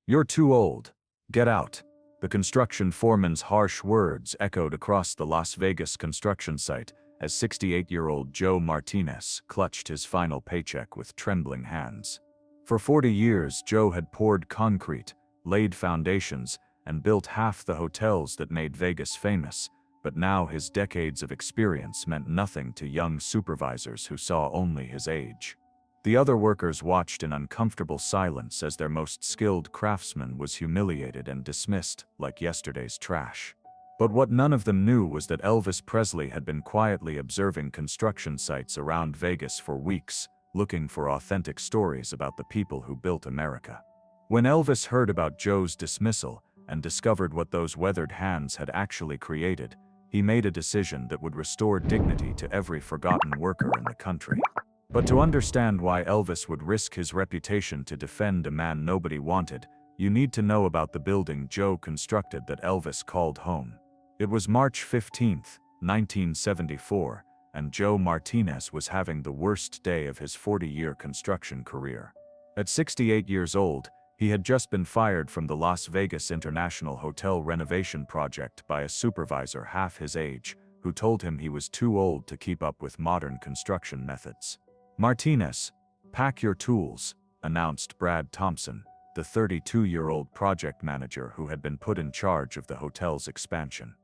"You're too old. Get out." The construction foreman's harsh words echoed across the Las Vegas construction site as 68-year-old Joe Martinez clutched his final paycheck with trembling hands. For 40 years, Joe had poured concrete, laid foundations, and built half the hotels that made Vegas famous, but now his decades of experience meant nothing to young supervisors who saw only his age. The other workers watched in uncomfortable silence as their most skilled craftsman was humiliated and dismissed like yesterday's trash. But what none of them knew was that Elvis Presley had been quietly observing construction sites around Vegas for weeks, looking for authentic stories about the people who built America. When Elvis heard about Joe's dismissal and discovered what those weathered hands had actually created, he made a decision that would restore dignity to every forgotten worker in the country. But to understand why Elvis would risk his reputation to defend a man nobody wanted, you need to know about the building Joe constructed that Elvis called home. It was March 15, 1974, and Joe Martinez was having the worst day of his 40-year construction career. At 68 years old, he had just been fired from the Las Vegas International Hotel renovation project by a supervisor half his age, who told him he was too old to keep up with modern construction methods. "Martinez, pack your tools," announced Brad Thompson, the 32-year-old project manager who had been put in charge of the hotel's expansion.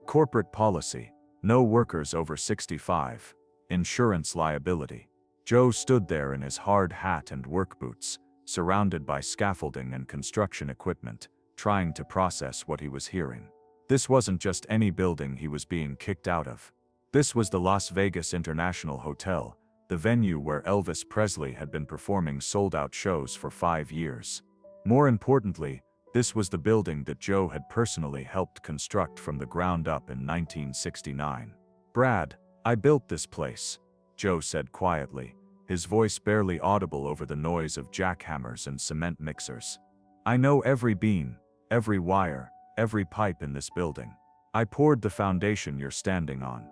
Corporate policy: no workers over 65. Insurance liability. Joe stood there in his hard hat and work boots, surrounded by scaffolding and construction equipment, trying to process what he was hearing. This wasn't just any building he was being kicked out of. This was the Las Vegas International Hotel, the venue where Elvis Presley had been performing sold-out shows for 5 years. More importantly, this was the building that Joe had personally helped construct from the ground up in 1969. "Brad, I built this place," Joe said quietly, his voice barely audible over the noise of jackhammers and cement mixers. "I know every beam, every wire, every pipe in this building. I poured the foundation you're standing on."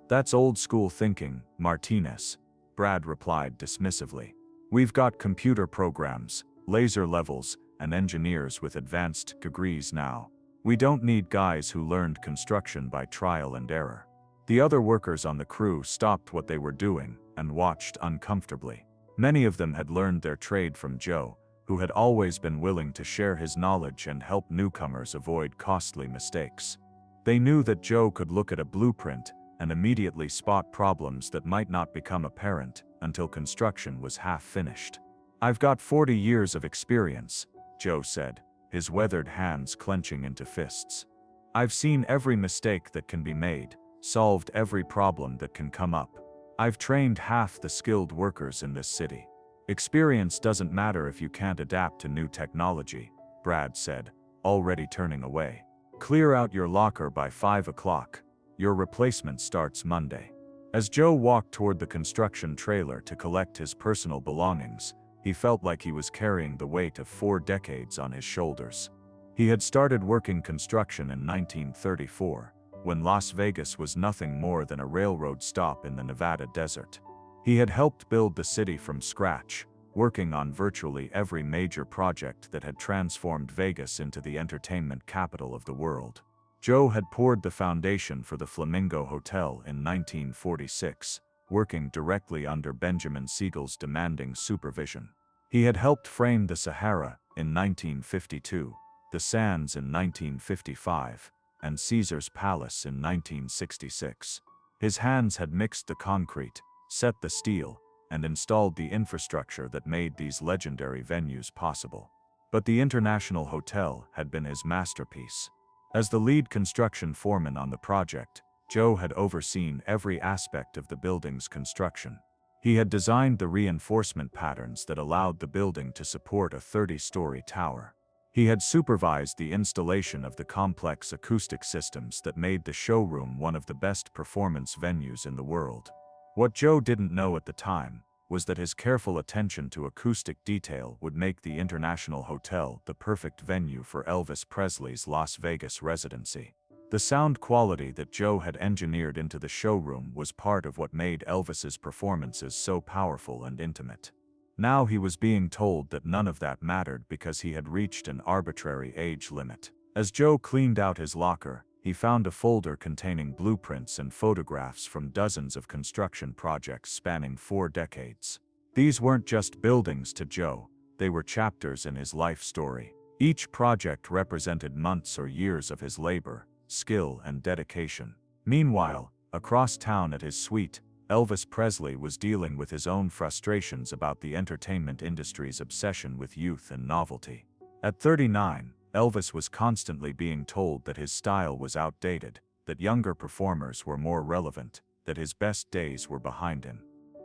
"That's old-school thinking, Martinez," Brad replied dismissively. "We've got computer programs, laser levels, and engineers with advanced degrees now. We don't need guys who learned construction by trial and error." The other workers on the crew stopped what they were doing and watched uncomfortably. Many of them had learned their trade from Joe, who had always been willing to share his knowledge and help newcomers avoid costly mistakes. They knew that Joe could look at a blueprint and immediately spot problems that might not become apparent until construction was half finished. "I've got 40 years of experience," Joe said, his weathered hands clenching into fists. "I've seen every mistake that can be made, solved every problem that can come up. I've trained half the skilled workers in this city. Experience doesn't matter if you can't adapt to new technology," Brad said, already turning away. "Clear out your locker by 5 o'clock. Your replacement starts Monday." As Joe walked toward the construction trailer to collect his personal belongings, he felt like he was carrying the weight of 4 decades on his shoulders. He had started working construction in 1934, when Las Vegas was nothing more than a railroad stop in the Nevada desert. He had helped build the city from scratch, working on virtually every major project that had transformed Vegas into the entertainment capital of the world. Joe had poured the foundation for the Flamingo Hotel in 1946, working directly under Benjamin Siegel's demanding supervision. He had helped frame the Sahara in 1952, the Sands in 1955, and Caesar's Palace in 1966. His hands had mixed the concrete, set the steel, and installed the infrastructure that made these legendary venues possible. But the International Hotel had been his masterpiece. As the lead construction foreman on the project, Joe had overseen every aspect of the building's construction. He had designed the reinforcement patterns that allowed the building to support a 30-story tower. He had supervised the installation of the complex acoustic systems that made the showroom one of the best performance venues in the world. What Joe didn't know at the time was that his careful attention to acoustic detail would make the International Hotel the perfect venue for Elvis Presley's Las Vegas residency. The sound quality that Joe had engineered into the showroom was part of what made Elvis's performances so powerful and intimate. Now he was being told that none of that mattered because he had reached an arbitrary age limit. As Joe cleaned out his locker, he found a folder containing blueprints and photographs from dozens of construction projects spanning 4 decades. These weren't just buildings to Joe, they were chapters in his life story. Each project represented months or years of his labor, skill, and dedication. Meanwhile, across town at his suite, Elvis Presley was dealing with his own frustrations about the entertainment industry's obsession with youth and novelty. At 39, Elvis was constantly being told that his style was outdated, that younger performers were more relevant, that his best days were behind him.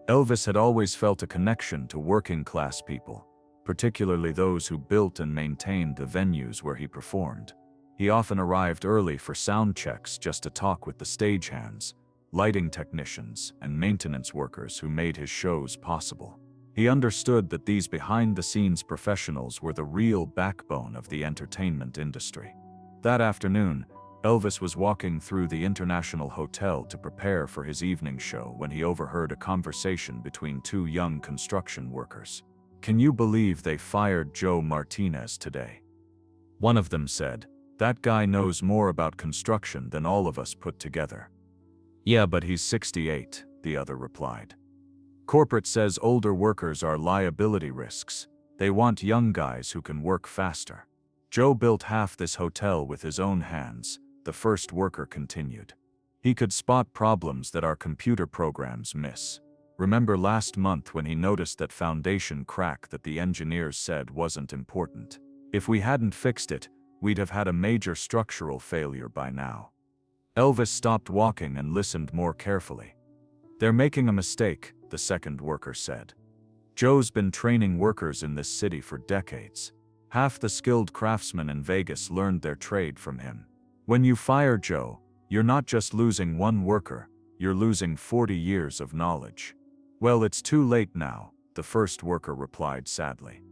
Elvis had always felt a connection to working-class people, particularly those who built and maintained the venues where he performed. He often arrived early for sound checks just to talk with the stagehands, lighting technicians, and maintenance workers who made his shows possible. He understood that these behind-the-scenes professionals were the real backbone of the entertainment industry. That afternoon, Elvis was walking through the International Hotel to prepare for his evening show when he overheard a conversation between 2 young construction workers. "Can you believe they fired Joe Martinez today?" one of them said. "That guy knows more about construction than all of us put together." "Yeah, but he's 68, the other replied. "Corporate says older workers are liability risks. They want young guys who can work faster." "Joe built half this hotel with his own hands," the first worker continued. "He could spot problems that our computer programs miss. Remember last month when he noticed that foundation crack that the engineers said wasn't important? If we hadn't fixed it, we'd have had a major structural failure by now." Elvis stopped walking and listened more carefully. "They're making a mistake," the second worker said. "Joe's been training workers in this city for decades. Half the skilled craftsmen in Vegas learned their trade from him. When you fire Joe, you're not just losing one worker, you're losing 40 years of knowledge." "Well, it's too late now," the first worker replied sadly.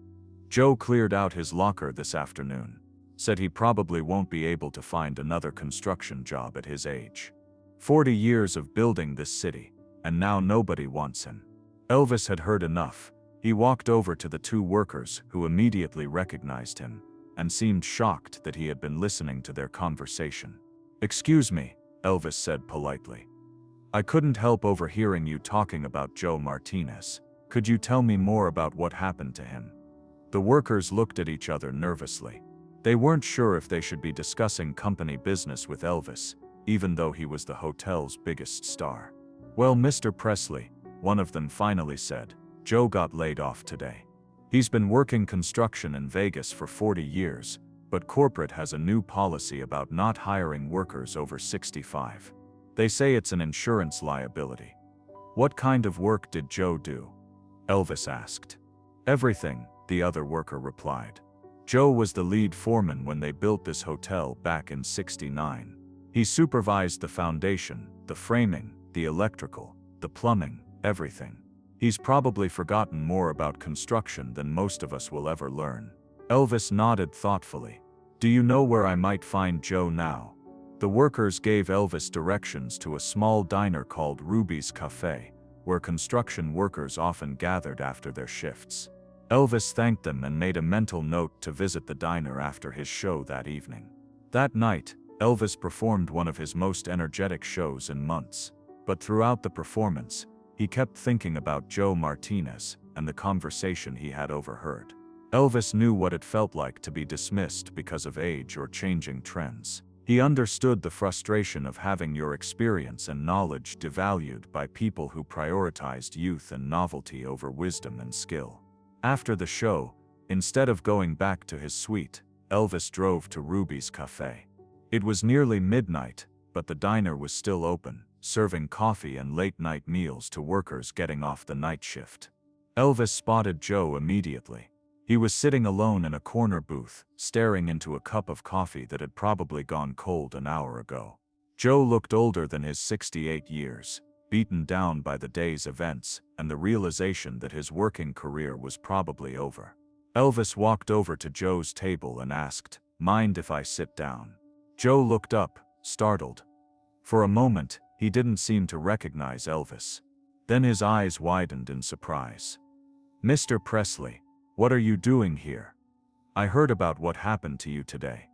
"Joe cleared out his locker this afternoon. Said he probably won't be able to find another construction job at his age. 40 years of building this city, and now nobody wants him." Elvis had heard enough. He walked over to the 2 workers, who immediately recognized him, and seemed shocked that he had been listening to their conversation. "Excuse me," Elvis said politely. "I couldn't help overhearing you talking about Joe Martinez. Could you tell me more about what happened to him?" The workers looked at each other nervously. They weren't sure if they should be discussing company business with Elvis, even though he was the hotel's biggest star. "Well, Mr. Presley," one of them finally said, "Joe got laid off today. He's been working construction in Vegas for 40 years, but corporate has a new policy about not hiring workers over 65. They say it's an insurance liability." "What kind of work did Joe do?" Elvis asked. "Everything," the other worker replied. "Joe was the lead foreman when they built this hotel back in '69. He supervised the foundation, the framing, the electrical, the plumbing, everything. He's probably forgotten more about construction than most of us will ever learn." Elvis nodded thoughtfully. "Do you know where I might find Joe now?" The workers gave Elvis directions to a small diner called Ruby's Cafe, where construction workers often gathered after their shifts. Elvis thanked them and made a mental note to visit the diner after his show that evening. That night, Elvis performed one of his most energetic shows in months. But throughout the performance, he kept thinking about Joe Martinez and the conversation he had overheard. Elvis knew what it felt like to be dismissed because of age or changing trends. He understood the frustration of having your experience and knowledge devalued by people who prioritized youth and novelty over wisdom and skill. After the show, instead of going back to his suite, Elvis drove to Ruby's Cafe. It was nearly midnight, but the diner was still open, serving coffee and late-night meals to workers getting off the night shift. Elvis spotted Joe immediately. He was sitting alone in a corner booth, staring into a cup of coffee that had probably gone cold an hour ago. Joe looked older than his 68 years, beaten down by the day's events and the realization that his working career was probably over. Elvis walked over to Joe's table and asked, "Mind if I sit down?" Joe looked up, startled. For a moment, he didn't seem to recognize Elvis. Then his eyes widened in surprise. "Mr. Presley, what are you doing here? I heard about what happened to you today,"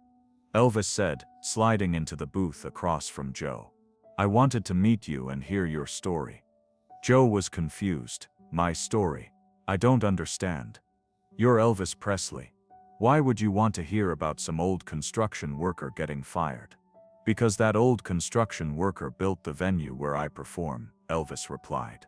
Elvis said, sliding into the booth across from Joe. "I wanted to meet you and hear your story." Joe was confused. "My story? I don't understand. You're Elvis Presley. Why would you want to hear about some old construction worker getting fired?" "Because that old construction worker built the venue where I perform," Elvis replied.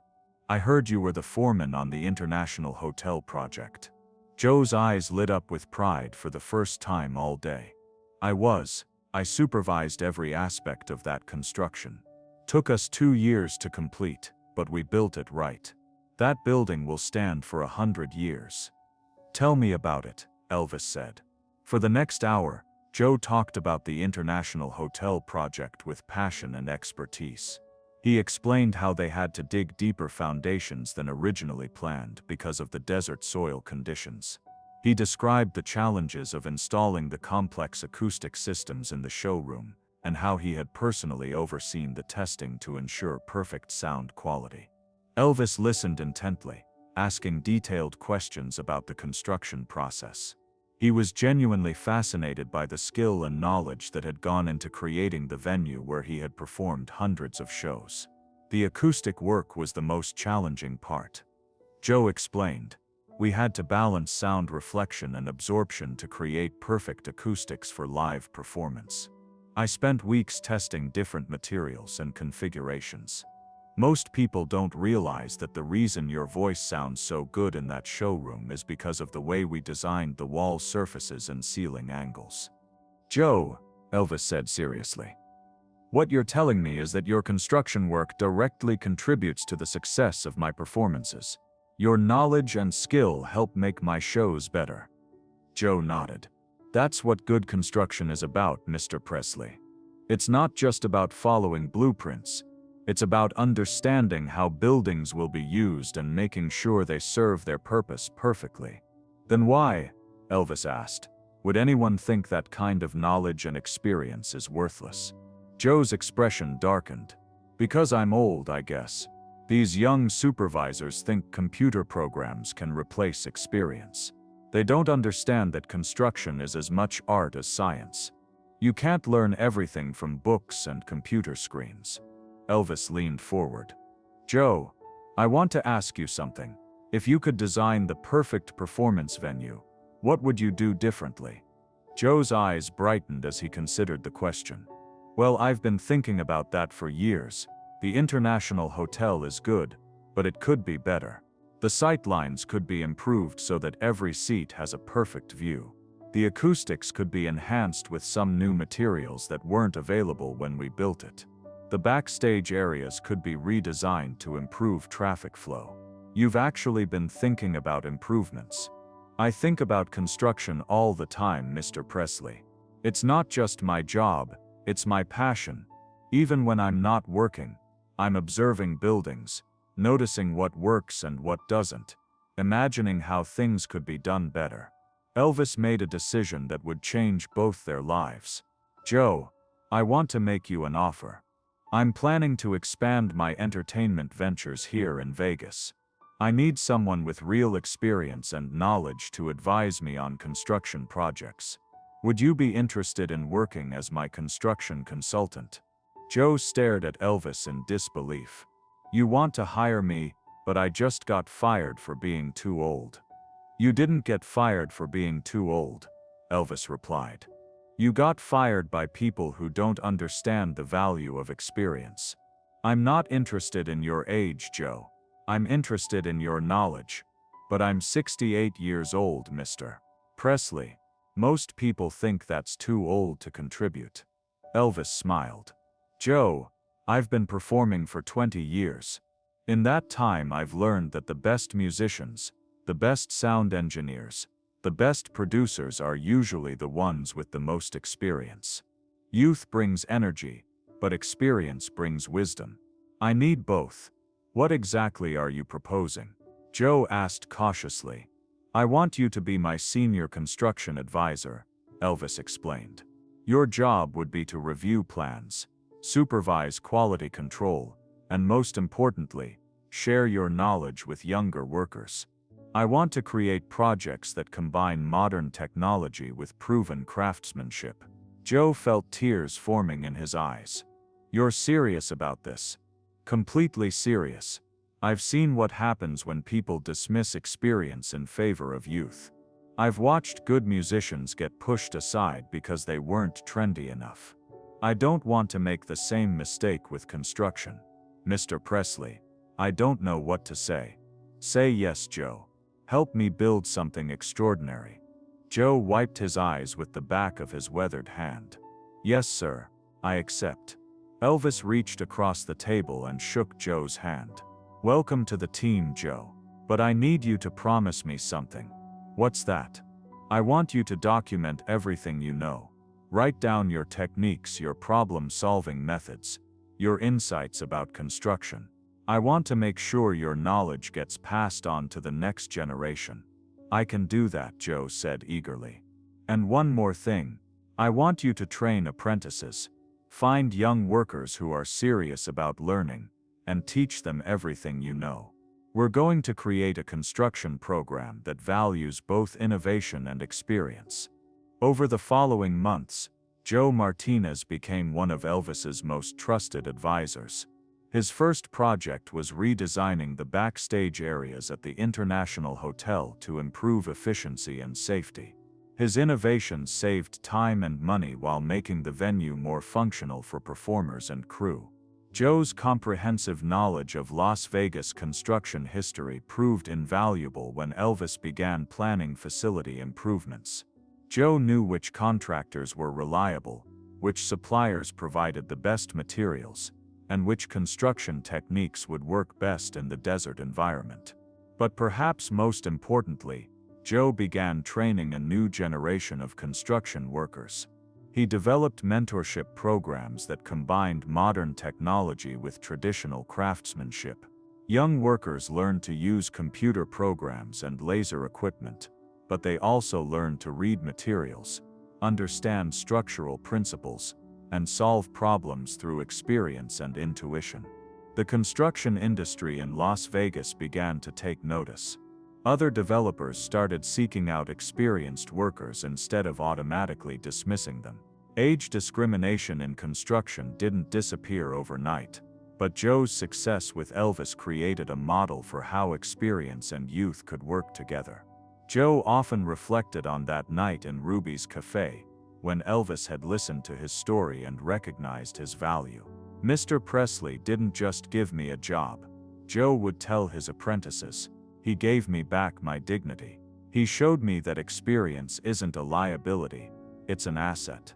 "I heard you were the foreman on the International Hotel project." Joe's eyes lit up with pride for the first time all day. "I was. I supervised every aspect of that construction. Took us 2 years to complete, but we built it right. That building will stand for 100 years." "Tell me about it," Elvis said. For the next hour, Joe talked about the International Hotel project with passion and expertise. He explained how they had to dig deeper foundations than originally planned because of the desert soil conditions. He described the challenges of installing the complex acoustic systems in the showroom, and how he had personally overseen the testing to ensure perfect sound quality. Elvis listened intently, asking detailed questions about the construction process. He was genuinely fascinated by the skill and knowledge that had gone into creating the venue where he had performed hundreds of shows. The acoustic work was the most challenging part. Joe explained, "We had to balance sound reflection and absorption to create perfect acoustics for live performance. I spent weeks testing different materials and configurations. Most people don't realize that the reason your voice sounds so good in that showroom is because of the way we designed the wall surfaces and ceiling angles." "Joe," Elvis said seriously, "what you're telling me is that your construction work directly contributes to the success of my performances. Your knowledge and skill help make my shows better." Joe nodded. "That's what good construction is about, Mr. Presley. It's not just about following blueprints. It's about understanding how buildings will be used and making sure they serve their purpose perfectly." "Then why," Elvis asked, "would anyone think that kind of knowledge and experience is worthless?" Joe's expression darkened. "Because I'm old, I guess. These young supervisors think computer programs can replace experience. They don't understand that construction is as much art as science. You can't learn everything from books and computer screens." Elvis leaned forward. "Joe, I want to ask you something. If you could design the perfect performance venue, what would you do differently?" Joe's eyes brightened as he considered the question. "Well, I've been thinking about that for years. The International Hotel is good, but it could be better. The sightlines could be improved so that every seat has a perfect view. The acoustics could be enhanced with some new materials that weren't available when we built it. The backstage areas could be redesigned to improve traffic flow." "You've actually been thinking about improvements." "I think about construction all the time, Mr. Presley. It's not just my job, it's my passion. Even when I'm not working, I'm observing buildings, noticing what works and what doesn't, imagining how things could be done better." Elvis made a decision that would change both their lives. "Joe, I want to make you an offer. I'm planning to expand my entertainment ventures here in Vegas. I need someone with real experience and knowledge to advise me on construction projects. Would you be interested in working as my construction consultant?" Joe stared at Elvis in disbelief. "You want to hire me, but I just got fired for being too old." "You didn't get fired for being too old," Elvis replied. "You got fired by people who don't understand the value of experience. I'm not interested in your age, Joe. I'm interested in your knowledge. But I'm 68 years old, Mr. Presley. Most people think that's too old to contribute." Elvis smiled. "Joe, I've been performing for 20 years. In that time I've learned that the best musicians, the best sound engineers, the best producers are usually the ones with the most experience. Youth brings energy, but experience brings wisdom. I need both. What exactly are you proposing?" Joe asked cautiously. "I want you to be my senior construction advisor," Elvis explained. "Your job would be to review plans, supervise quality control, and most importantly, share your knowledge with younger workers." I want to create projects that combine modern technology with proven craftsmanship." Joe felt tears forming in his eyes. "You're serious about this?" "Completely serious. I've seen what happens when people dismiss experience in favor of youth. I've watched good musicians get pushed aside because they weren't trendy enough. I don't want to make the same mistake with construction." "Mr. Presley, I don't know what to say." "Say yes, Joe. Help me build something extraordinary." Joe wiped his eyes with the back of his weathered hand. "Yes, sir. I accept." Elvis reached across the table and shook Joe's hand. "Welcome to the team, Joe. But I need you to promise me something." "What's that?" "I want you to document everything you know. Write down your techniques, your problem-solving methods, your insights about construction. I want to make sure your knowledge gets passed on to the next generation." "I can do that," Joe said eagerly. "And one more thing. I want you to train apprentices. Find young workers who are serious about learning, and teach them everything you know. We're going to create a construction program that values both innovation and experience." Over the following months, Joe Martinez became one of Elvis's most trusted advisors. His first project was redesigning the backstage areas at the International Hotel to improve efficiency and safety. His innovations saved time and money while making the venue more functional for performers and crew. Joe's comprehensive knowledge of Las Vegas construction history proved invaluable when Elvis began planning facility improvements. Joe knew which contractors were reliable, which suppliers provided the best materials, and which construction techniques would work best in the desert environment. But perhaps most importantly, Joe began training a new generation of construction workers. He developed mentorship programs that combined modern technology with traditional craftsmanship. Young workers learned to use computer programs and laser equipment, but they also learned to read materials, understand structural principles, and solve problems through experience and intuition. The construction industry in Las Vegas began to take notice. Other developers started seeking out experienced workers instead of automatically dismissing them. Age discrimination in construction didn't disappear overnight, but Joe's success with Elvis created a model for how experience and youth could work together. Joe often reflected on that night in Ruby's Cafe, when Elvis had listened to his story and recognized his value. "Mr. Presley didn't just give me a job," Joe would tell his apprentices. "He gave me back my dignity. He showed me that experience isn't a liability, it's an asset."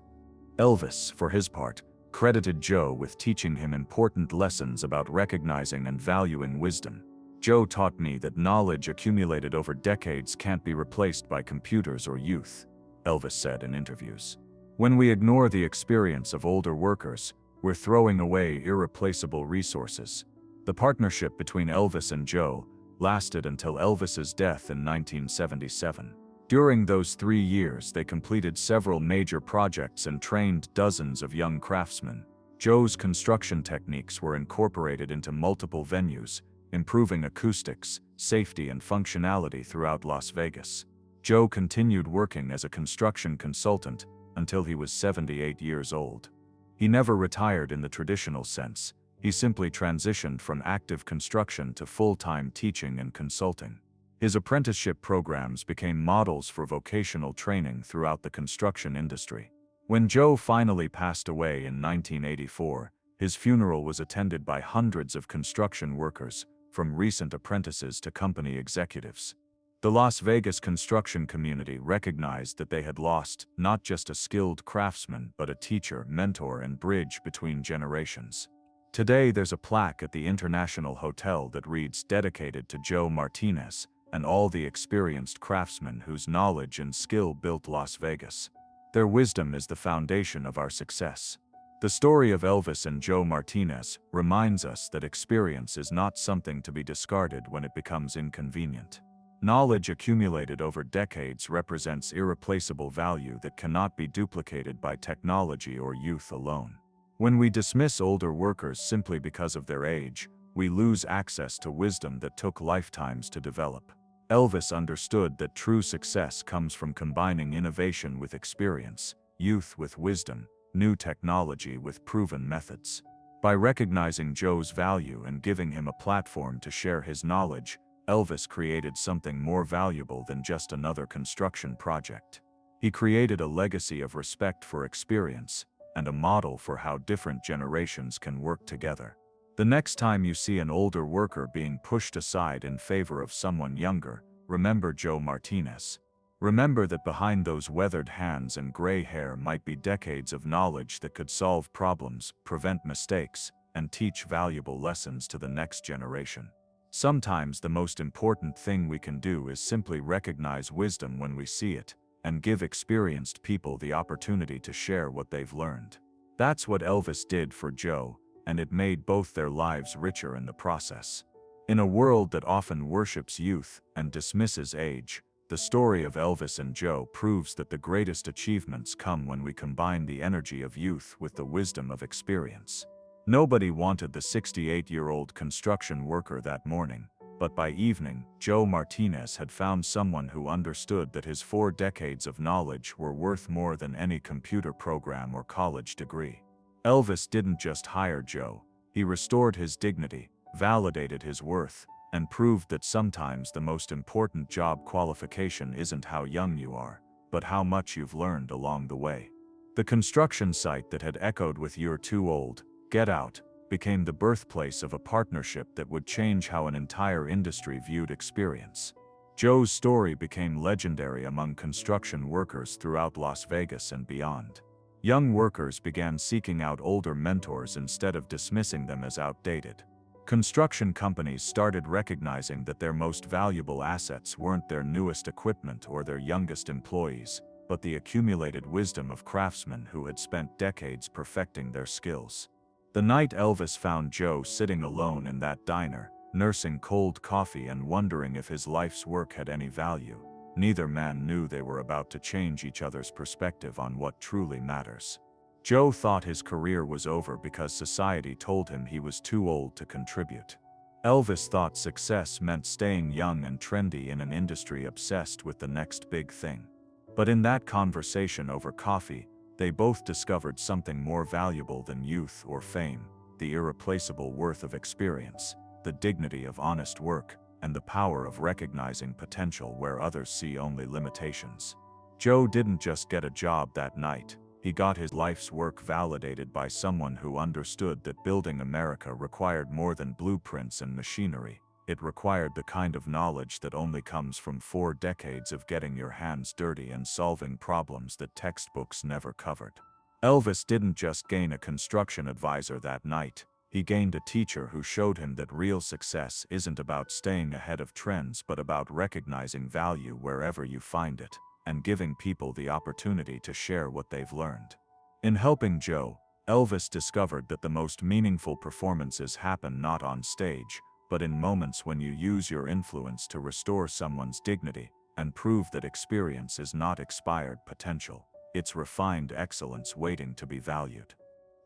Elvis, for his part, credited Joe with teaching him important lessons about recognizing and valuing wisdom. "Joe taught me that knowledge accumulated over decades can't be replaced by computers or youth," Elvis said in interviews. "When we ignore the experience of older workers, we're throwing away irreplaceable resources." The partnership between Elvis and Joe lasted until Elvis's death in 1977. During those 3 years, they completed several major projects and trained dozens of young craftsmen. Joe's construction techniques were incorporated into multiple venues, improving acoustics, safety, and functionality throughout Las Vegas. Joe continued working as a construction consultant until he was 78 years old. He never retired in the traditional sense. He simply transitioned from active construction to full-time teaching and consulting. His apprenticeship programs became models for vocational training throughout the construction industry. When Joe finally passed away in 1984, his funeral was attended by hundreds of construction workers, from recent apprentices to company executives. The Las Vegas construction community recognized that they had lost not just a skilled craftsman, but a teacher, mentor, and bridge between generations. Today, there's a plaque at the International Hotel that reads, "Dedicated to Joe Martinez and all the experienced craftsmen whose knowledge and skill built Las Vegas. Their wisdom is the foundation of our success." The story of Elvis and Joe Martinez reminds us that experience is not something to be discarded when it becomes inconvenient. Knowledge accumulated over decades represents irreplaceable value that cannot be duplicated by technology or youth alone. When we dismiss older workers simply because of their age, we lose access to wisdom that took lifetimes to develop. Elvis understood that true success comes from combining innovation with experience, youth with wisdom, new technology with proven methods. By recognizing Joe's value and giving him a platform to share his knowledge, Elvis created something more valuable than just another construction project. He created a legacy of respect for experience and a model for how different generations can work together. The next time you see an older worker being pushed aside in favor of someone younger, remember Joe Martinez. Remember that behind those weathered hands and gray hair might be decades of knowledge that could solve problems, prevent mistakes, and teach valuable lessons to the next generation. Sometimes the most important thing we can do is simply recognize wisdom when we see it, and give experienced people the opportunity to share what they've learned. That's what Elvis did for Joe, and it made both their lives richer in the process. In a world that often worships youth and dismisses age, the story of Elvis and Joe proves that the greatest achievements come when we combine the energy of youth with the wisdom of experience. Nobody wanted the 68-year-old construction worker that morning, but by evening, Joe Martinez had found someone who understood that his 4 decades of knowledge were worth more than any computer program or college degree. Elvis didn't just hire Joe, he restored his dignity, validated his worth, and proved that sometimes the most important job qualification isn't how young you are, but how much you've learned along the way. The construction site that had echoed with "You're too old, get out," became the birthplace of a partnership that would change how an entire industry viewed experience. Joe's story became legendary among construction workers throughout Las Vegas and beyond. Young workers began seeking out older mentors instead of dismissing them as outdated. Construction companies started recognizing that their most valuable assets weren't their newest equipment or their youngest employees, but the accumulated wisdom of craftsmen who had spent decades perfecting their skills. The night Elvis found Joe sitting alone in that diner, nursing cold coffee and wondering if his life's work had any value, neither man knew they were about to change each other's perspective on what truly matters. Joe thought his career was over because society told him he was too old to contribute. Elvis thought success meant staying young and trendy in an industry obsessed with the next big thing. But in that conversation over coffee, they both discovered something more valuable than youth or fame: the irreplaceable worth of experience, the dignity of honest work, and the power of recognizing potential where others see only limitations. Joe didn't just get a job that night, he got his life's work validated by someone who understood that building America required more than blueprints and machinery. It required the kind of knowledge that only comes from 4 decades of getting your hands dirty and solving problems that textbooks never covered. Elvis didn't just gain a construction advisor that night, he gained a teacher who showed him that real success isn't about staying ahead of trends but about recognizing value wherever you find it, and giving people the opportunity to share what they've learned. In helping Joe, Elvis discovered that the most meaningful performances happen not on stage, but in moments when you use your influence to restore someone's dignity and prove that experience is not expired potential, it's refined excellence waiting to be valued.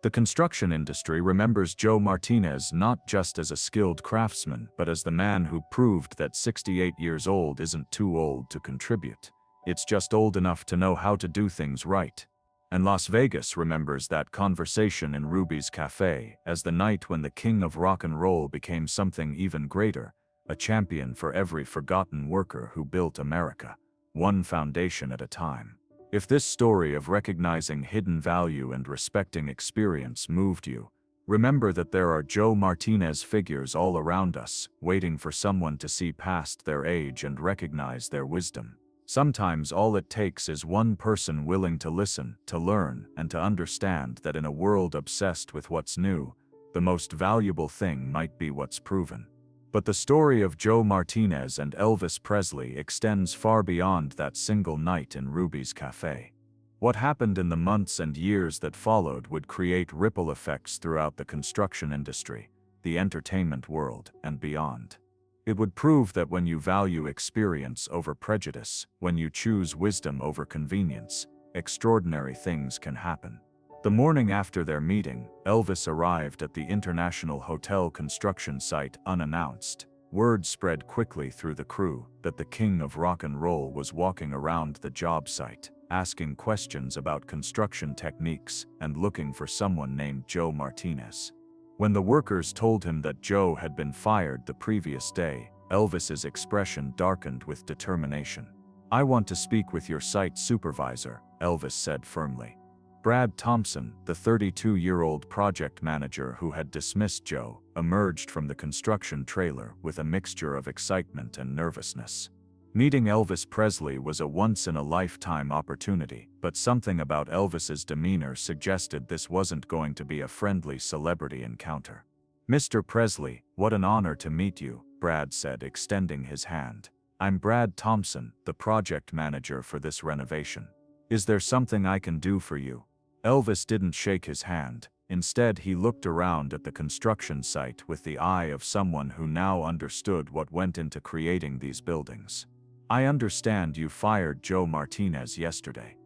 The construction industry remembers Joe Martinez not just as a skilled craftsman, but as the man who proved that 68 years old isn't too old to contribute. It's just old enough to know how to do things right. And Las Vegas remembers that conversation in Ruby's Cafe as the night when the king of rock and roll became something even greater, a champion for every forgotten worker who built America, one foundation at a time. If this story of recognizing hidden value and respecting experience moved you, remember that there are Joe Martinez figures all around us, waiting for someone to see past their age and recognize their wisdom. Sometimes all it takes is one person willing to listen, to learn, and to understand that in a world obsessed with what's new, the most valuable thing might be what's proven. But the story of Joe Martinez and Elvis Presley extends far beyond that single night in Ruby's Cafe. What happened in the months and years that followed would create ripple effects throughout the construction industry, the entertainment world, and beyond. It would prove that when you value experience over prejudice, when you choose wisdom over convenience, extraordinary things can happen. The morning after their meeting, Elvis arrived at the International Hotel construction site unannounced. Word spread quickly through the crew that the king of rock and roll was walking around the job site, asking questions about construction techniques and looking for someone named Joe Martinez. When the workers told him that Joe had been fired the previous day, Elvis's expression darkened with determination. "I want to speak with your site supervisor," Elvis said firmly. Brad Thompson, the 32-year-old project manager who had dismissed Joe, emerged from the construction trailer with a mixture of excitement and nervousness. Meeting Elvis Presley was a once-in-a-lifetime opportunity, but something about Elvis's demeanor suggested this wasn't going to be a friendly celebrity encounter. "Mr. Presley, what an honor to meet you," Brad said, extending his hand. "I'm Brad Thompson, the project manager for this renovation. Is there something I can do for you?" Elvis didn't shake his hand. Instead, he looked around at the construction site with the eye of someone who now understood what went into creating these buildings. "I understand you fired Joe Martinez yesterday,"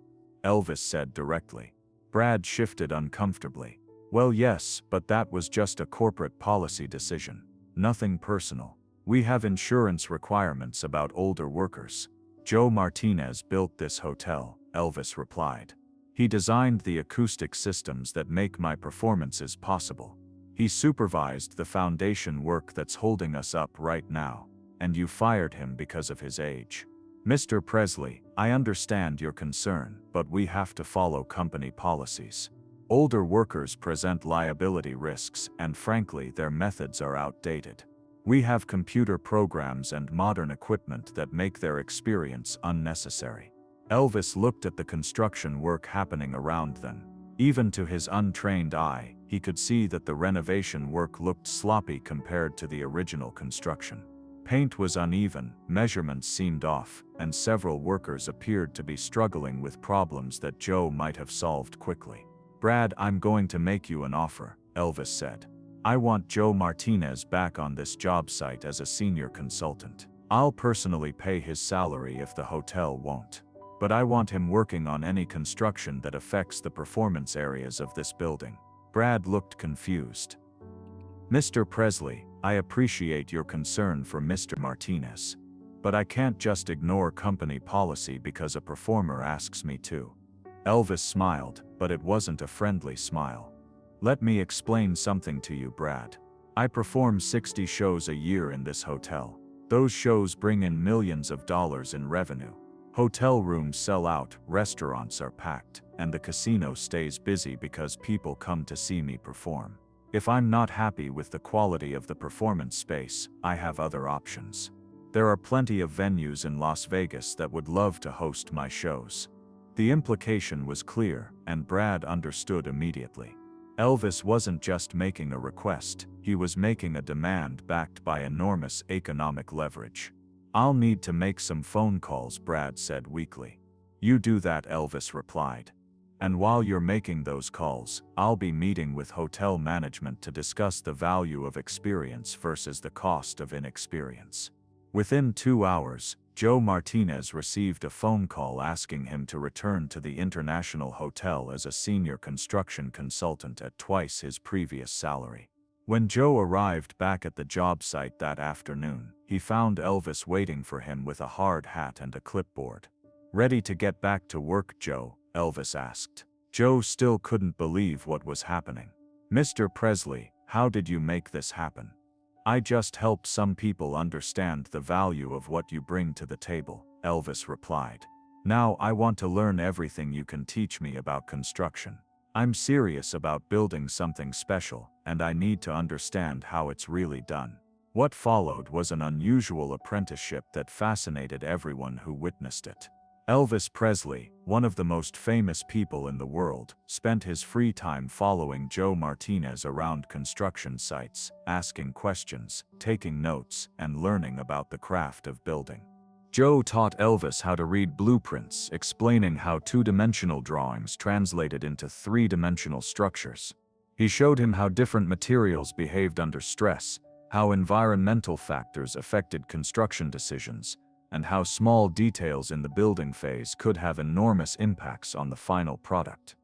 Elvis said directly. Brad shifted uncomfortably. "Well, yes, but that was just a corporate policy decision. Nothing personal. We have insurance requirements about older workers." "Joe Martinez built this hotel," Elvis replied. "He designed the acoustic systems that make my performances possible. He supervised the foundation work that's holding us up right now. And you fired him because of his age. Mr. Presley, I understand your concern, but we have to follow company policies. Older workers present liability risks, and frankly, their methods are outdated. We have computer programs and modern equipment that make their experience unnecessary." Elvis looked at the construction work happening around them. Even to his untrained eye, he could see that the renovation work looked sloppy compared to the original construction. Paint was uneven, measurements seemed off, and several workers appeared to be struggling with problems that Joe might have solved quickly. "Brad, I'm going to make you an offer," Elvis said. "I want Joe Martinez back on this job site as a senior consultant. I'll personally pay his salary if the hotel won't. But I want him working on any construction that affects the performance areas of this building." Brad looked confused. "Mr. Presley, I appreciate your concern for Mr. Martinez. But I can't just ignore company policy because a performer asks me to." Elvis smiled, but it wasn't a friendly smile. "Let me explain something to you, Brad. I perform 60 shows a year in this hotel. Those shows bring in millions of dollars in revenue. Hotel rooms sell out, restaurants are packed, and the casino stays busy because people come to see me perform. If I'm not happy with the quality of the performance space, I have other options. There are plenty of venues in Las Vegas that would love to host my shows." The implication was clear, and Brad understood immediately. Elvis wasn't just making a request, he was making a demand backed by enormous economic leverage. "I'll need to make some phone calls," Brad said weakly. "You do that," Elvis replied. "And while you're making those calls, I'll be meeting with hotel management to discuss the value of experience versus the cost of inexperience." Within 2 hours, Joe Martinez received a phone call asking him to return to the International Hotel as a senior construction consultant at twice his previous salary. When Joe arrived back at the job site that afternoon, he found Elvis waiting for him with a hard hat and a clipboard. "Ready to get back to work, Joe?" Elvis asked. Joe still couldn't believe what was happening. "Mr. Presley, how did you make this happen?" "I just helped some people understand the value of what you bring to the table," Elvis replied. "Now I want to learn everything you can teach me about construction. I'm serious about building something special, and I need to understand how it's really done." What followed was an unusual apprenticeship that fascinated everyone who witnessed it. Elvis Presley, one of the most famous people in the world, spent his free time following Joe Martinez around construction sites, asking questions, taking notes, and learning about the craft of building. Joe taught Elvis how to read blueprints, explaining how two-dimensional drawings translated into three-dimensional structures. He showed him how different materials behaved under stress, how environmental factors affected construction decisions, and how small details in the building phase could have enormous impacts on the final product.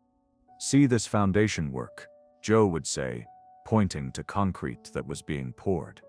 "See this foundation work," Joe would say, pointing to concrete that was being poured.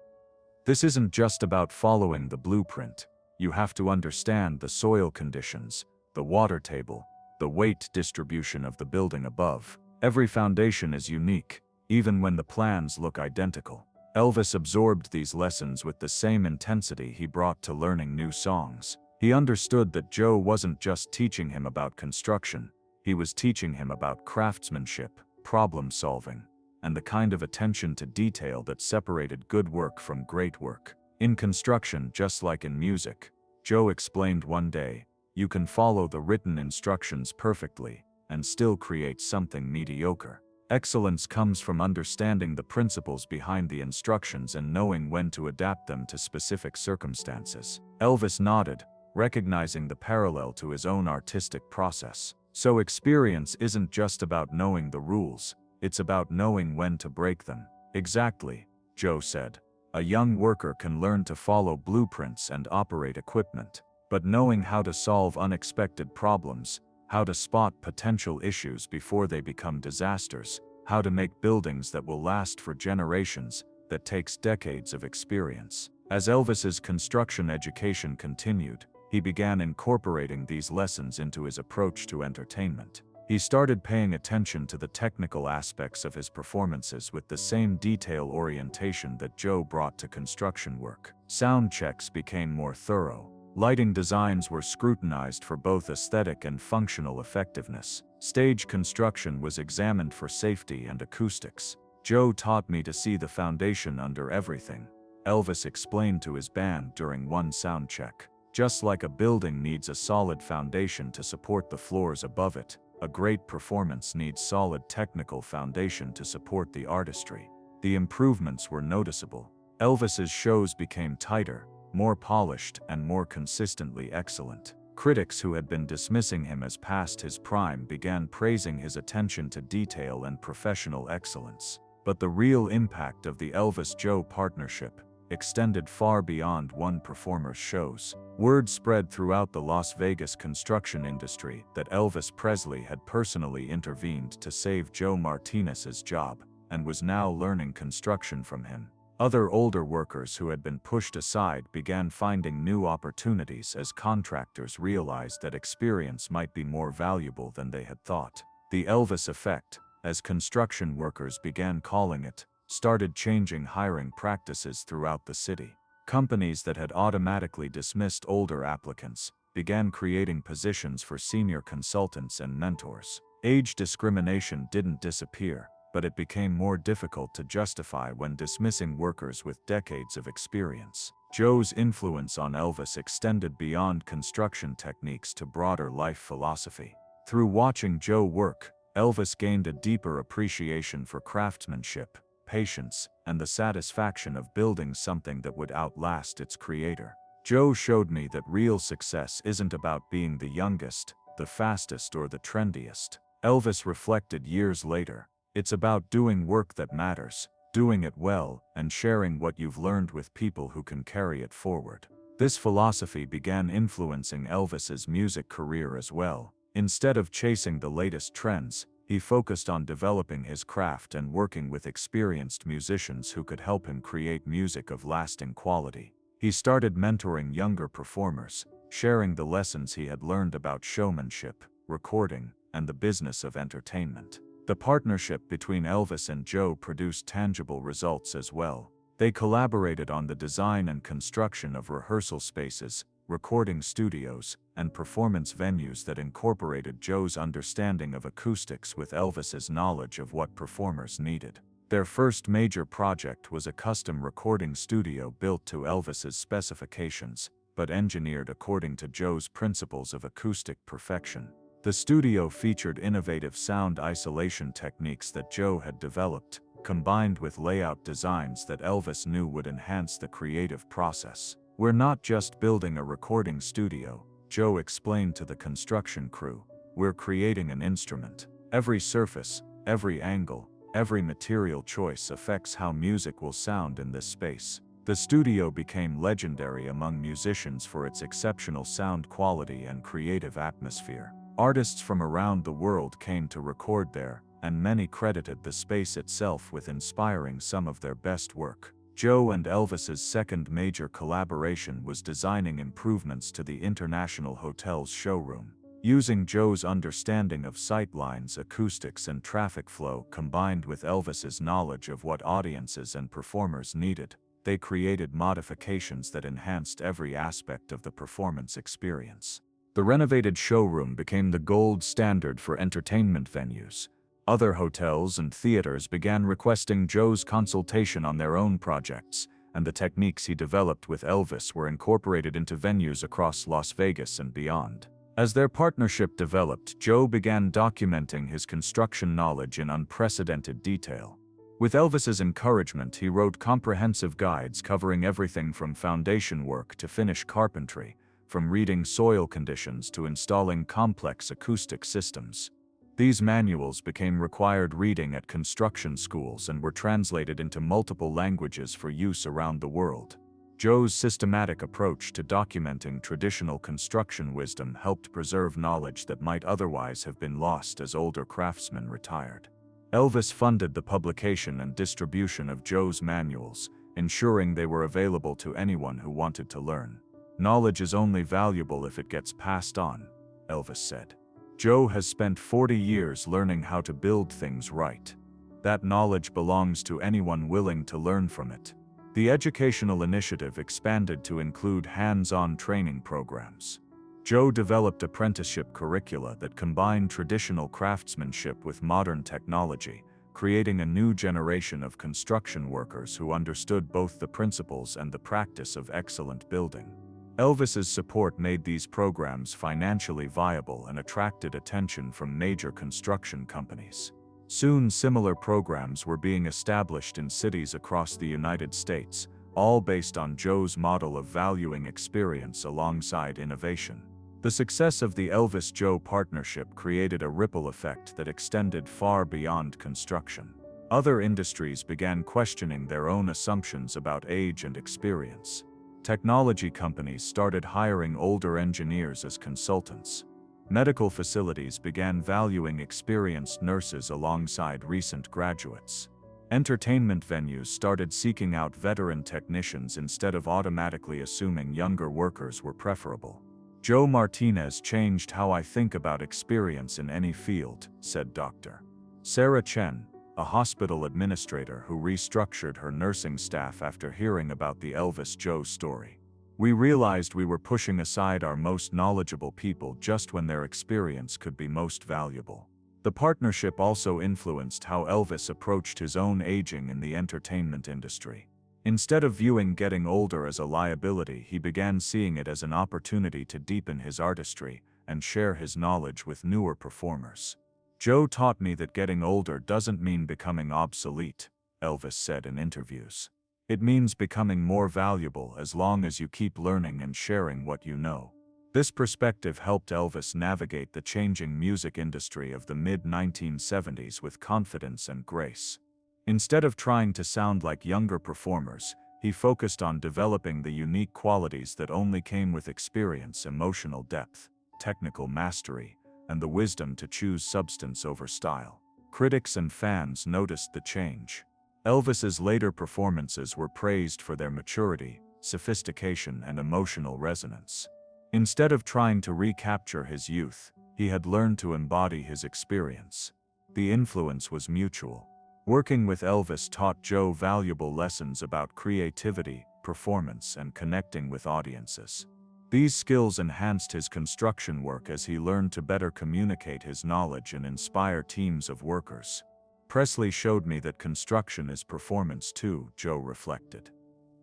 This isn't just about following the blueprint. You have to understand the soil conditions, the water table, the weight distribution of the building above. Every foundation is unique, even when the plans look identical. Elvis absorbed these lessons with the same intensity he brought to learning new songs. He understood that Joe wasn't just teaching him about construction, he was teaching him about craftsmanship, problem solving, and the kind of attention to detail that separated good work from great work. In construction, just like in music, Joe explained one day, you can follow the written instructions perfectly and still create something mediocre. Excellence comes from understanding the principles behind the instructions and knowing when to adapt them to specific circumstances. Elvis nodded, recognizing the parallel to his own artistic process. So experience isn't just about knowing the rules, it's about knowing when to break them. Exactly, Joe said. A young worker can learn to follow blueprints and operate equipment, but knowing how to solve unexpected problems, how to spot potential issues before they become disasters, how to make buildings that will last for generations, that takes decades of experience. As Elvis's construction education continued, he began incorporating these lessons into his approach to entertainment. He started paying attention to the technical aspects of his performances with the same detail orientation that Joe brought to construction work. Sound checks became more thorough. Lighting designs were scrutinized for both aesthetic and functional effectiveness. Stage construction was examined for safety and acoustics. Joe taught me to see the foundation under everything, Elvis explained to his band during one sound check. Just like a building needs a solid foundation to support the floors above it, a great performance needs solid technical foundation to support the artistry. The improvements were noticeable. Elvis's shows became tighter, more polished, and more consistently excellent. Critics who had been dismissing him as past his prime began praising his attention to detail and professional excellence. But the real impact of the Elvis-Joe partnership extended far beyond one performer's shows. Word spread throughout the Las Vegas construction industry that Elvis Presley had personally intervened to save Joe Martinez's job, and was now learning construction from him. Other older workers who had been pushed aside began finding new opportunities as contractors realized that experience might be more valuable than they had thought. The Elvis effect, as construction workers began calling it, started changing hiring practices throughout the city. Companies that had automatically dismissed older applicants began creating positions for senior consultants and mentors. Age discrimination didn't disappear, but it became more difficult to justify when dismissing workers with decades of experience. Joe's influence on Elvis extended beyond construction techniques to broader life philosophy. Through watching Joe work, Elvis gained a deeper appreciation for craftsmanship, patience, and the satisfaction of building something that would outlast its creator. Joe showed me that real success isn't about being the youngest, the fastest, or the trendiest. Elvis reflected years later, it's about doing work that matters, doing it well, and sharing what you've learned with people who can carry it forward. This philosophy began influencing Elvis's music career as well. Instead of chasing the latest trends, he focused on developing his craft and working with experienced musicians who could help him create music of lasting quality. He started mentoring younger performers, sharing the lessons he had learned about showmanship, recording, and the business of entertainment. The partnership between Elvis and Joe produced tangible results as well. They collaborated on the design and construction of rehearsal spaces, recording studios, and performance venues that incorporated Joe's understanding of acoustics with Elvis's knowledge of what performers needed. Their first major project was a custom recording studio built to Elvis's specifications, but engineered according to Joe's principles of acoustic perfection. The studio featured innovative sound isolation techniques that Joe had developed, combined with layout designs that Elvis knew would enhance the creative process. "We're not just building a recording studio," Joe explained to the construction crew. "We're creating an instrument. Every surface, every angle, every material choice affects how music will sound in this space." The studio became legendary among musicians for its exceptional sound quality and creative atmosphere. Artists from around the world came to record there, and many credited the space itself with inspiring some of their best work. Joe and Elvis's second major collaboration was designing improvements to the International Hotel's showroom. Using Joe's understanding of sightlines, acoustics, and traffic flow combined with Elvis's knowledge of what audiences and performers needed, they created modifications that enhanced every aspect of the performance experience. The renovated showroom became the gold standard for entertainment venues. Other hotels and theaters began requesting Joe's consultation on their own projects, and the techniques he developed with Elvis were incorporated into venues across Las Vegas and beyond. As their partnership developed, Joe began documenting his construction knowledge in unprecedented detail. With Elvis's encouragement, he wrote comprehensive guides covering everything from foundation work to finish carpentry, from reading soil conditions to installing complex acoustic systems. These manuals became required reading at construction schools and were translated into multiple languages for use around the world. Joe's systematic approach to documenting traditional construction wisdom helped preserve knowledge that might otherwise have been lost as older craftsmen retired. Elvis funded the publication and distribution of Joe's manuals, ensuring they were available to anyone who wanted to learn. "Knowledge is only valuable if it gets passed on," Elvis said. "Joe has spent 40 years learning how to build things right. That knowledge belongs to anyone willing to learn from it." The educational initiative expanded to include hands-on training programs. Joe developed apprenticeship curricula that combined traditional craftsmanship with modern technology, creating a new generation of construction workers who understood both the principles and the practice of excellent building. Elvis's support made these programs financially viable and attracted attention from major construction companies. Soon, similar programs were being established in cities across the United States, all based on Joe's model of valuing experience alongside innovation. The success of the Elvis-Joe partnership created a ripple effect that extended far beyond construction. Other industries began questioning their own assumptions about age and experience. Technology companies started hiring older engineers as consultants. Medical facilities began valuing experienced nurses alongside recent graduates. Entertainment venues started seeking out veteran technicians instead of automatically assuming younger workers were preferable. "Joe Martinez changed how I think about experience in any field," said Dr. Sarah Chen, a hospital administrator who restructured her nursing staff after hearing about the Elvis-Joe story. "We realized we were pushing aside our most knowledgeable people just when their experience could be most valuable." The partnership also influenced how Elvis approached his own aging in the entertainment industry. Instead of viewing getting older as a liability, he began seeing it as an opportunity to deepen his artistry and share his knowledge with newer performers. "Joe taught me that getting older doesn't mean becoming obsolete," Elvis said in interviews. "It means becoming more valuable as long as you keep learning and sharing what you know." This perspective helped Elvis navigate the changing music industry of the mid-1970s with confidence and grace. Instead of trying to sound like younger performers, he focused on developing the unique qualities that only came with experience: emotional depth, technical mastery, and the wisdom to choose substance over style. Critics and fans noticed the change. Elvis's later performances were praised for their maturity, sophistication, and emotional resonance. Instead of trying to recapture his youth, he had learned to embody his experience. The influence was mutual. Working with Elvis taught Joe valuable lessons about creativity, performance, and connecting with audiences. These skills enhanced his construction work as he learned to better communicate his knowledge and inspire teams of workers. "Presley showed me that construction is performance too," Joe reflected.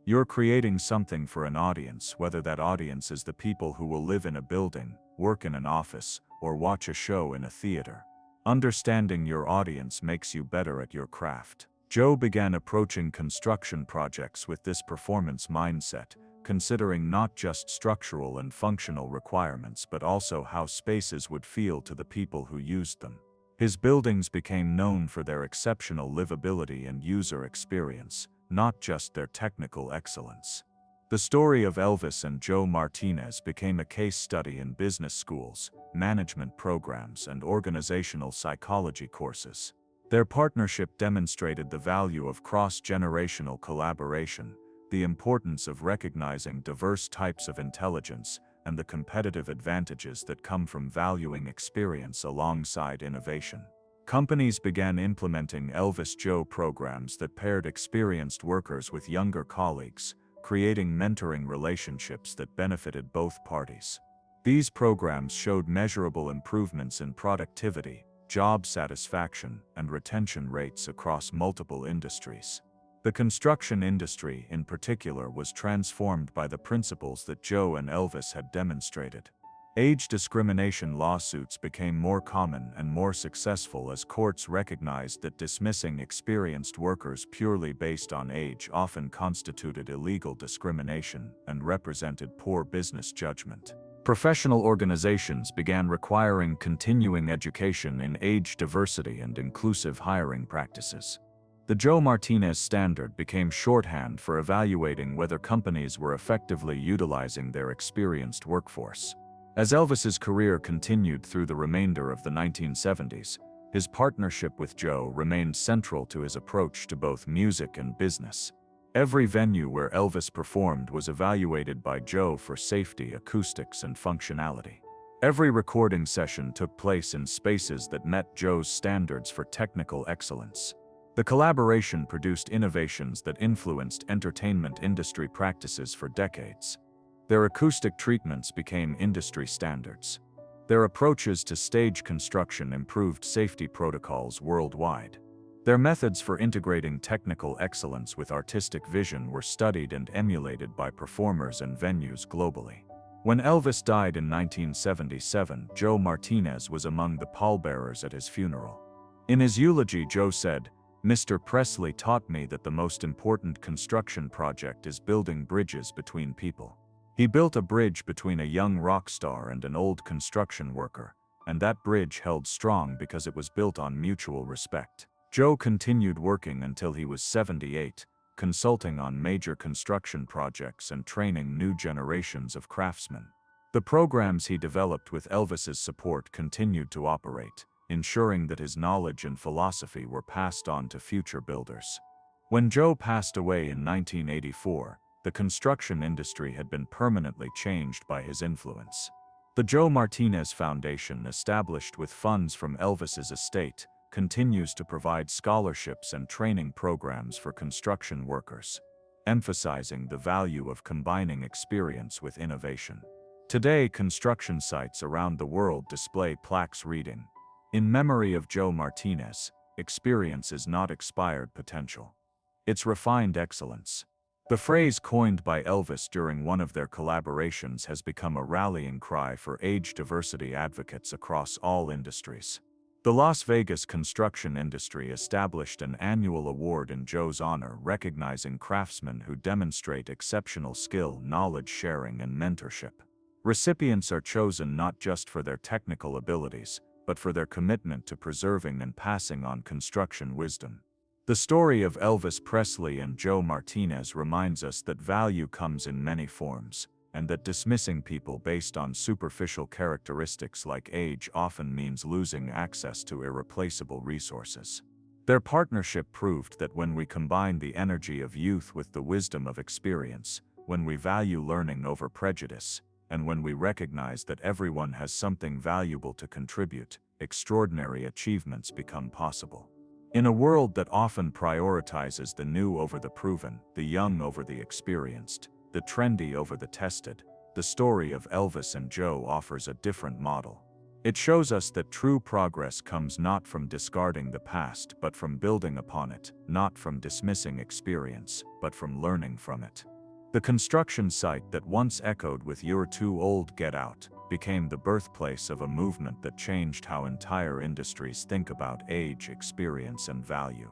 "You're creating something for an audience, whether that audience is the people who will live in a building, work in an office, or watch a show in a theater. Understanding your audience makes you better at your craft." Joe began approaching construction projects with this performance mindset, considering not just structural and functional requirements but also how spaces would feel to the people who used them. His buildings became known for their exceptional livability and user experience, not just their technical excellence. The story of Elvis and Joe Martinez became a case study in business schools, management programs, and organizational psychology courses. Their partnership demonstrated the value of cross-generational collaboration, the importance of recognizing diverse types of intelligence, and the competitive advantages that come from valuing experience alongside innovation. Companies began implementing Elvis Joe programs that paired experienced workers with younger colleagues, creating mentoring relationships that benefited both parties. These programs showed measurable improvements in productivity, job satisfaction, and retention rates across multiple industries. The construction industry, in particular, was transformed by the principles that Joe and Elvis had demonstrated. Age discrimination lawsuits became more common and more successful as courts recognized that dismissing experienced workers purely based on age often constituted illegal discrimination and represented poor business judgment. Professional organizations began requiring continuing education in age diversity and inclusive hiring practices. The Joe Martinez standard became shorthand for evaluating whether companies were effectively utilizing their experienced workforce. As Elvis's career continued through the remainder of the 1970s, his partnership with Joe remained central to his approach to both music and business. Every venue where Elvis performed was evaluated by Joe for safety, acoustics, and functionality. Every recording session took place in spaces that met Joe's standards for technical excellence. The collaboration produced innovations that influenced entertainment industry practices for decades. Their acoustic treatments became industry standards. Their approaches to stage construction improved safety protocols worldwide. Their methods for integrating technical excellence with artistic vision were studied and emulated by performers and venues globally. When Elvis died in 1977, Joe Martinez was among the pallbearers at his funeral. In his eulogy, Joe said, "Mr. Presley taught me that the most important construction project is building bridges between people. He built a bridge between a young rock star and an old construction worker, and that bridge held strong because it was built on mutual respect." Joe continued working until he was 78, consulting on major construction projects and training new generations of craftsmen. The programs he developed with Elvis's support continued to operate, ensuring that his knowledge and philosophy were passed on to future builders. When Joe passed away in 1984, the construction industry had been permanently changed by his influence. The Joe Martinez Foundation, established with funds from Elvis's estate, continues to provide scholarships and training programs for construction workers, emphasizing the value of combining experience with innovation. Today, construction sites around the world display plaques reading, "In memory of Joe Martinez, experience is not expired potential. It's refined excellence." The phrase coined by Elvis during one of their collaborations has become a rallying cry for age diversity advocates across all industries. The Las Vegas construction industry established an annual award in Joe's honor, recognizing craftsmen who demonstrate exceptional skill, knowledge sharing, and mentorship. Recipients are chosen not just for their technical abilities, but for their commitment to preserving and passing on construction wisdom. The story of Elvis Presley and Joe Martinez reminds us that value comes in many forms, and that dismissing people based on superficial characteristics like age often means losing access to irreplaceable resources. Their partnership proved that when we combine the energy of youth with the wisdom of experience, when we value learning over prejudice, and when we recognize that everyone has something valuable to contribute, extraordinary achievements become possible. In a world that often prioritizes the new over the proven, the young over the experienced, the trendy over the tested, the story of Elvis and Joe offers a different model. It shows us that true progress comes not from discarding the past but from building upon it, not from dismissing experience, but from learning from it. The construction site that once echoed with "You're too old, get out," became the birthplace of a movement that changed how entire industries think about age, experience, and value.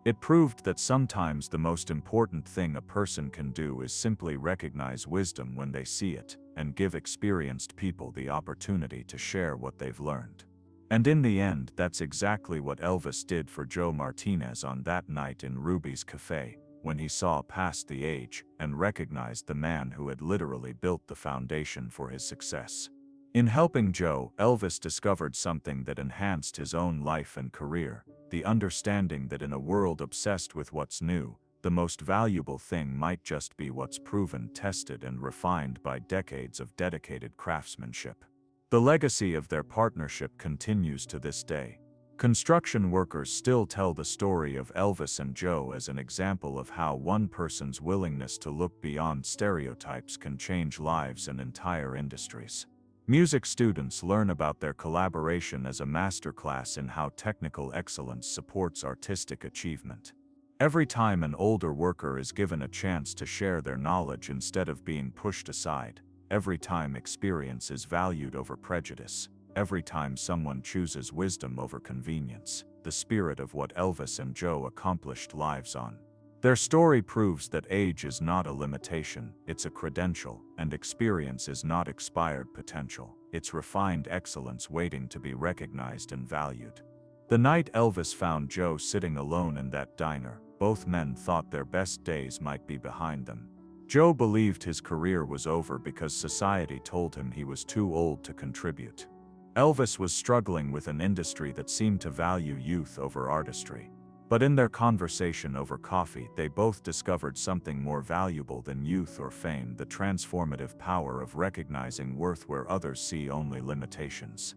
It proved that sometimes the most important thing a person can do is simply recognize wisdom when they see it, and give experienced people the opportunity to share what they've learned. And in the end, that's exactly what Elvis did for Joe Martinez on that night in Ruby's Cafe, when he saw past the age and recognized the man who had literally built the foundation for his success. In helping Joe, Elvis discovered something that enhanced his own life and career: the understanding that in a world obsessed with what's new, the most valuable thing might just be what's proven, tested, and refined by decades of dedicated craftsmanship. The legacy of their partnership continues to this day. Construction workers still tell the story of Elvis and Joe as an example of how one person's willingness to look beyond stereotypes can change lives and entire industries. Music students learn about their collaboration as a masterclass in how technical excellence supports artistic achievement. Every time an older worker is given a chance to share their knowledge instead of being pushed aside, every time experience is valued over prejudice, every time someone chooses wisdom over convenience, the spirit of what Elvis and Joe accomplished lives on. Their story proves that age is not a limitation, it's a credential, and experience is not expired potential, it's refined excellence waiting to be recognized and valued. The night Elvis found Joe sitting alone in that diner, both men thought their best days might be behind them. Joe believed his career was over because society told him he was too old to contribute. Elvis was struggling with an industry that seemed to value youth over artistry. But in their conversation over coffee, they both discovered something more valuable than youth or fame: the transformative power of recognizing worth where others see only limitations.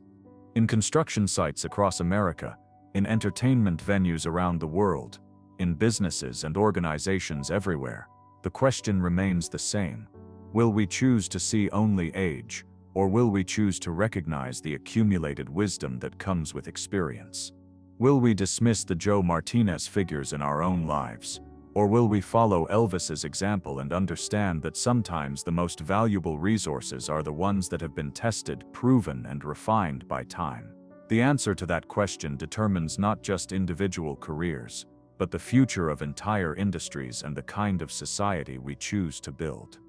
In construction sites across America, in entertainment venues around the world, in businesses and organizations everywhere, the question remains the same. Will we choose to see only age, or will we choose to recognize the accumulated wisdom that comes with experience? Will we dismiss the Joe Martinez figures in our own lives, or will we follow Elvis's example and understand that sometimes the most valuable resources are the ones that have been tested, proven, and refined by time? The answer to that question determines not just individual careers, but the future of entire industries and the kind of society we choose to build.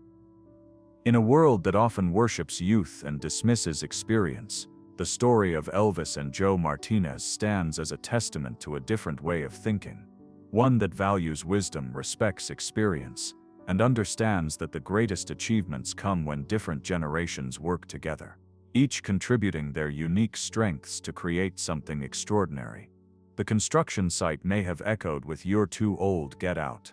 In a world that often worships youth and dismisses experience, the story of Elvis and Joe Martinez stands as a testament to a different way of thinking, one that values wisdom, respects experience, and understands that the greatest achievements come when different generations work together, each contributing their unique strengths to create something extraordinary. The construction site may have echoed with "You're too old, get out"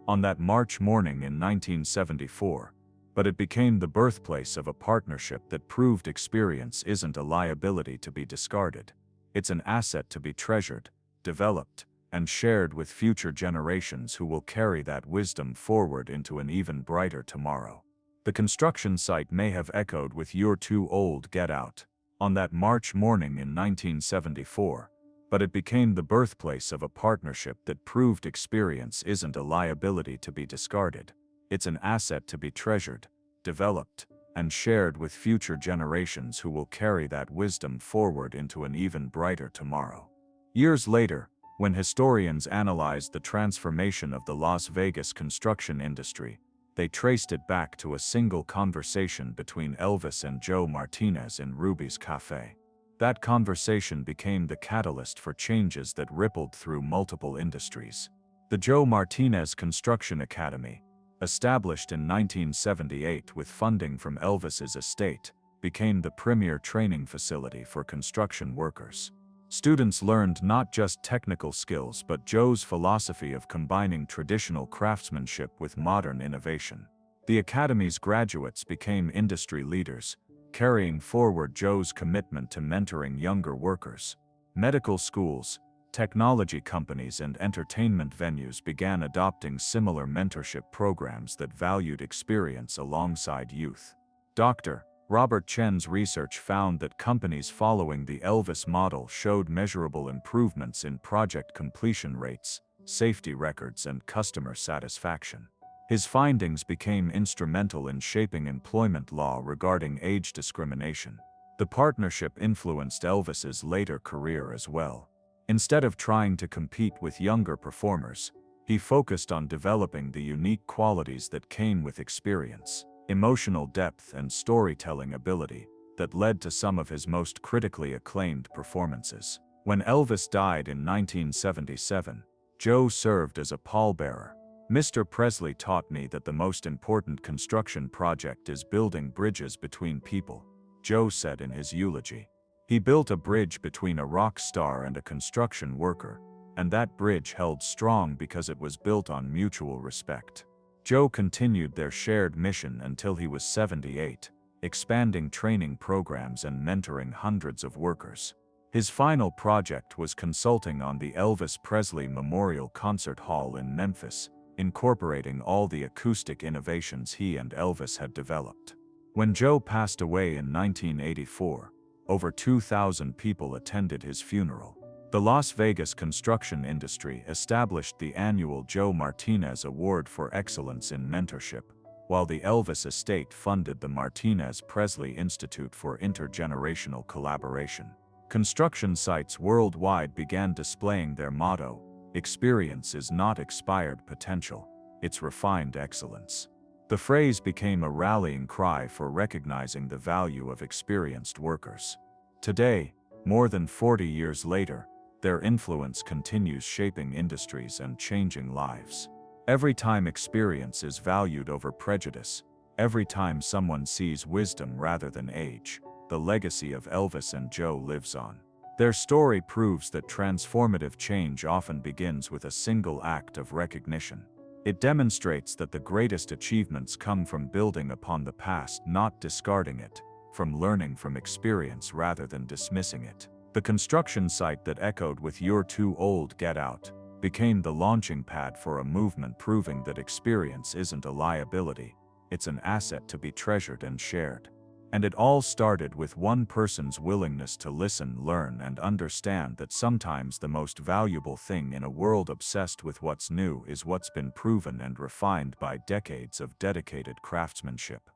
on that March morning in 1974, but it became the birthplace of a partnership that proved experience isn't a liability to be discarded. It's an asset to be treasured, developed, and shared with future generations who will carry that wisdom forward into an even brighter tomorrow. The construction site may have echoed with "You're too old, get out" on that March morning in 1974, but it became the birthplace of a partnership that proved experience isn't a liability to be discarded. It's an asset to be treasured, developed, and shared with future generations who will carry that wisdom forward into an even brighter tomorrow. Years later, when historians analyzed the transformation of the Las Vegas construction industry, they traced it back to a single conversation between Elvis and Joe Martinez in Ruby's Cafe. That conversation became the catalyst for changes that rippled through multiple industries. The Joe Martinez Construction Academy, established in 1978 with funding from Elvis's estate, became the premier training facility for construction workers. Students learned not just technical skills but Joe's philosophy of combining traditional craftsmanship with modern innovation. The academy's graduates became industry leaders, carrying forward Joe's commitment to mentoring younger workers. Medical schools, technology companies, and entertainment venues began adopting similar mentorship programs that valued experience alongside youth. Dr. Robert Chen's research found that companies following the Elvis model showed measurable improvements in project completion rates, safety records, and customer satisfaction. His findings became instrumental in shaping employment law regarding age discrimination. The partnership influenced Elvis's later career as well. Instead of trying to compete with younger performers, he focused on developing the unique qualities that came with experience, emotional depth, and storytelling ability that led to some of his most critically acclaimed performances. When Elvis died in 1977, Joe served as a pallbearer. "Mr. Presley taught me that the most important construction project is building bridges between people," Joe said in his eulogy. He built a bridge between a rock star and a construction worker, and that bridge held strong because it was built on mutual respect. Joe continued their shared mission until he was 78, expanding training programs and mentoring hundreds of workers. His final project was consulting on the Elvis Presley Memorial Concert Hall in Memphis, incorporating all the acoustic innovations he and Elvis had developed. When Joe passed away in 1984, over 2,000 people attended his funeral. The Las Vegas construction industry established the annual Joe Martinez Award for Excellence in Mentorship, while the Elvis estate funded the Martinez-Presley Institute for Intergenerational Collaboration. Construction sites worldwide began displaying their motto, "Experience is not expired potential, it's refined excellence." The phrase became a rallying cry for recognizing the value of experienced workers. Today, more than 40 years later, their influence continues shaping industries and changing lives. Every time experience is valued over prejudice, every time someone sees wisdom rather than age, the legacy of Elvis and Joe lives on. Their story proves that transformative change often begins with a single act of recognition. It demonstrates that the greatest achievements come from building upon the past, not discarding it, from learning from experience rather than dismissing it. The construction site that echoed with "You're too old, get out" became the launching pad for a movement proving that experience isn't a liability, it's an asset to be treasured and shared. And it all started with one person's willingness to listen, learn, and understand that sometimes the most valuable thing in a world obsessed with what's new is what's been proven and refined by decades of dedicated craftsmanship.